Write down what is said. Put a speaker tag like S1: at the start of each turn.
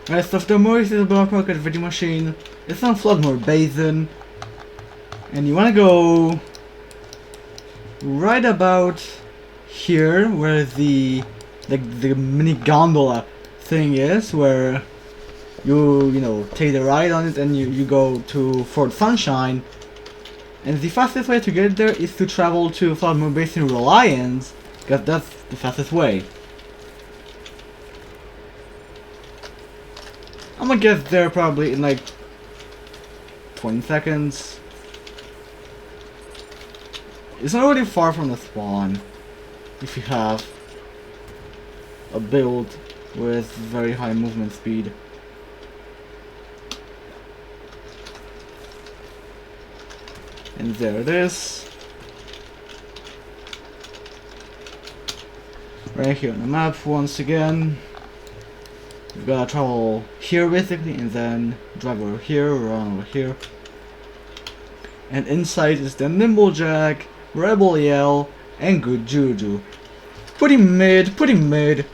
S1: Rest of the Maurice is a black market vending machine. It's on Floodmore Basin. And you wanna go right about here where the mini gondola thing is, where you know, take the ride on it and you go to Fort Sunshine. And the fastest way to get there is to travel to Floodmore Basin Reliance, because that's the fastest way. I'm gonna get there probably in like 20 seconds. It's not really far from the spawn if you have a build with very high movement speed. And there it is. Right here on the map once again. We've gotta travel here basically and then drive over here, around over here. And inside is the Nimblejack, Rebel Yell, and Good Juju. Pretty mid, pretty mid.